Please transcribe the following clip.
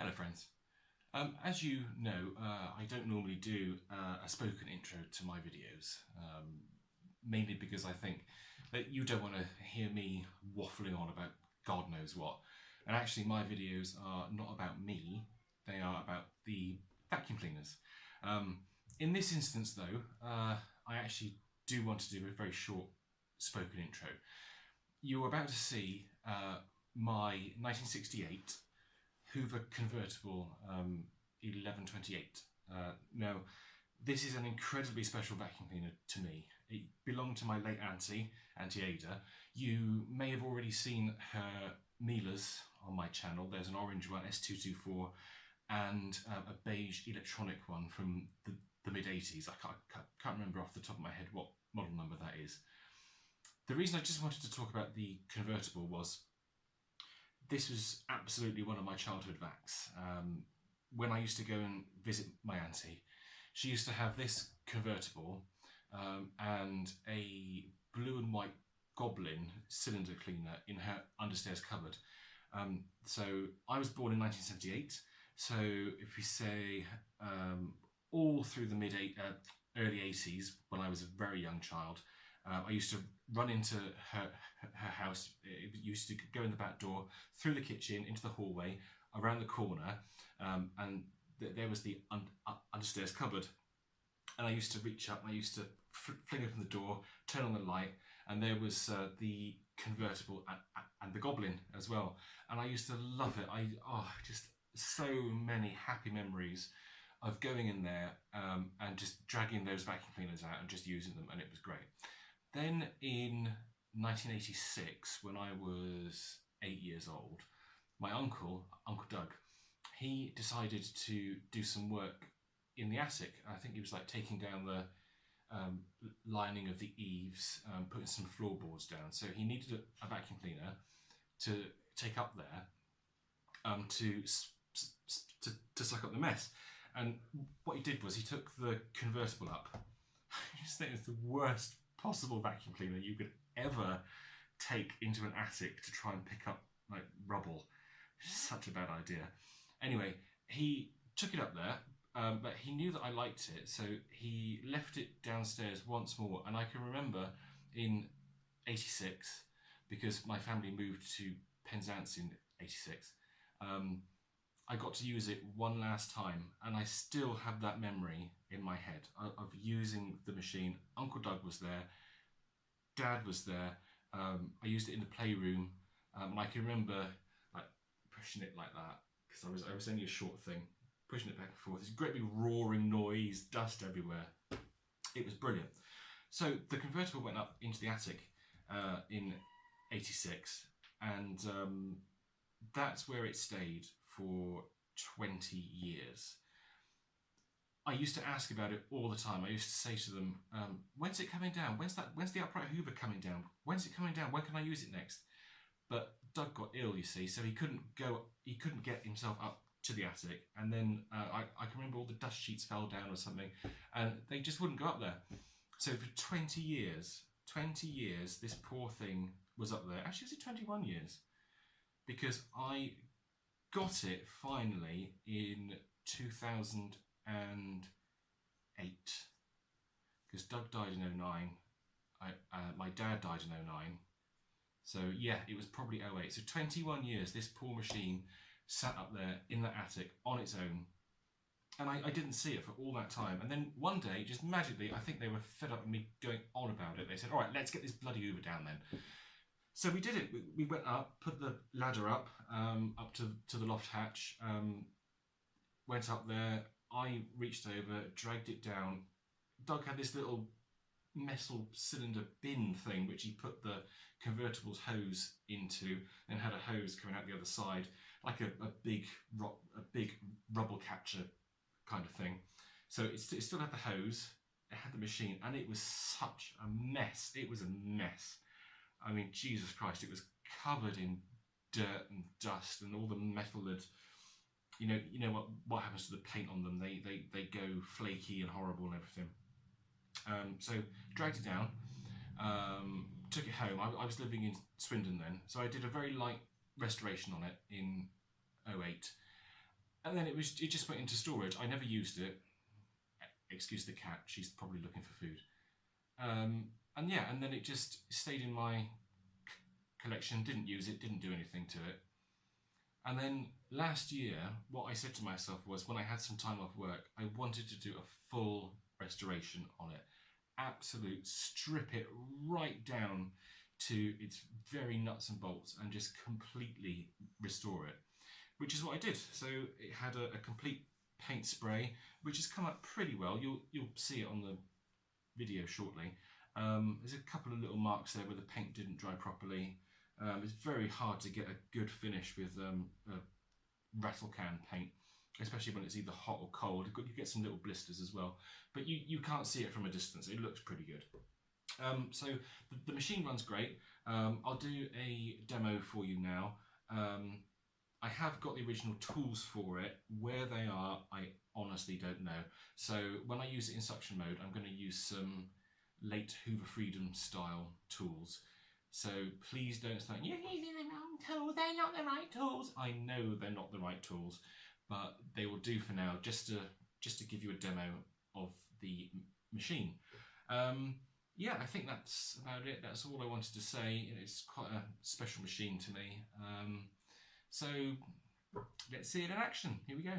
Hello friends. As you know, I don't normally do a spoken intro to my videos, mainly because I think that you don't want to hear me waffling on about God knows what. And actually my videos are not about me, they are about the vacuum cleaners. In this instance though, I actually do want to do a very short spoken intro. You're about to see my 1968 Hoover Convertible 1128. Now, this is an incredibly special vacuum cleaner to me. It belonged to my late auntie, Auntie Ada. You may have already seen her Miele's on my channel. There's an orange one, S224, and a beige electronic one from the mid-80s. I can't remember off the top of my head what model number that is. The reason I just wanted to talk about the Convertible was this was absolutely one of my childhood vacs. When I used to go and visit my auntie, she used to have this Convertible and a blue and white Goblin cylinder cleaner in her understairs cupboard. So I was born in 1978, so if we say all through the early 80s, when I was a very young child, I used to run into her house. It used to go in the back door, through the kitchen, into the hallway, around the corner, and there was the understairs cupboard. And I used to reach up, and I used to fling open the door, turn on the light, and there was the Convertible and the Goblin as well. And I used to love it. Just so many happy memories of going in there and just dragging those vacuum cleaners out and just using them, and it was great. Then in 1986, when I was 8 years old, my uncle, Uncle Doug, he decided to do some work in the attic. I think he was like taking down the lining of the eaves, putting some floorboards down. So he needed a vacuum cleaner to take up there to suck up the mess. And what he did was he took the Convertible up. I just think it's the worst possible vacuum cleaner you could ever take into an attic to try and pick up like rubble. Such a bad idea. Anyway, he took it up there, but he knew that I liked it, so he left it downstairs once more. And I can remember in 86, because my family moved to Penzance in 86, I got to use it one last time, and I still have that memory in my head of using the machine. Uncle Doug was there, Dad was there. I used it in the playroom, and I can remember like pushing it like that, because I was only a short thing, pushing it back and forth. This great big roaring noise, dust everywhere. It was brilliant. So the Convertible went up into the attic in 86, and that's where it stayed for 20 years. I used to ask about it all the time. I used to say to them, when's it coming down? When's the upright Hoover coming down? When's it coming down? When can I use it next? But Doug got ill, you see, so he couldn't get himself up to the attic. And then I can remember all the dust sheets fell down or something, and they just wouldn't go up there. So for 20 years, this poor thing was up there. Actually, was it 21 years? Because I got it finally in 2008, because Doug died in 09. My dad died in 09. So yeah, it was probably 08. So 21 years this poor machine sat up there in the attic on its own, and I didn't see it for all that time. And then one day, just magically, I think they were fed up with me going on about it. They said, all right, let's get this bloody Hoover down then. So we did it. We went up, put the ladder up, up to the loft hatch, went up there. I reached over, dragged it down. Doug had this little metal cylinder bin thing which he put the Convertible's hose into, then had a hose coming out the other side, like a big rubble catcher kind of thing. So it still had the hose, it had the machine, and it was such a mess. It was a mess. I mean, Jesus Christ, it was covered in dirt and dust, and all the metal had, you know what happens to the paint on them. They go flaky and horrible and everything. So dragged it down, took it home. I was living in Swindon then, so I did a very light restoration on it in 08. and then it just went into storage. I never used it. Excuse the cat, she's probably looking for food. And yeah, and then it just stayed in my collection, didn't use it, didn't do anything to it. And then last year, what I said to myself was, when I had some time off work, I wanted to do a full restoration on it. Absolute, strip it right down to its very nuts and bolts and just completely restore it, which is what I did. So it had a complete paint spray, which has come up pretty well. You'll see it on the video shortly. There's a couple of little marks there where the paint didn't dry properly. It's very hard to get a good finish with a rattle can paint, especially when it's either hot or cold. You get some little blisters as well, but you can't see it from a distance. It looks pretty good. So the machine runs great. I'll do a demo for you now. I have got the original tools for it. Where they are, I honestly don't know. So when I use it in suction mode, I'm going to use some late Hoover Freedom style tools. So please don't start, you're using the wrong tools, they're not the right tools. I know they're not the right tools, but they will do for now, just to give you a demo of the machine. Yeah, I think that's about it. That's all I wanted to say. It's quite a special machine to me. So let's see it in action. Here we go.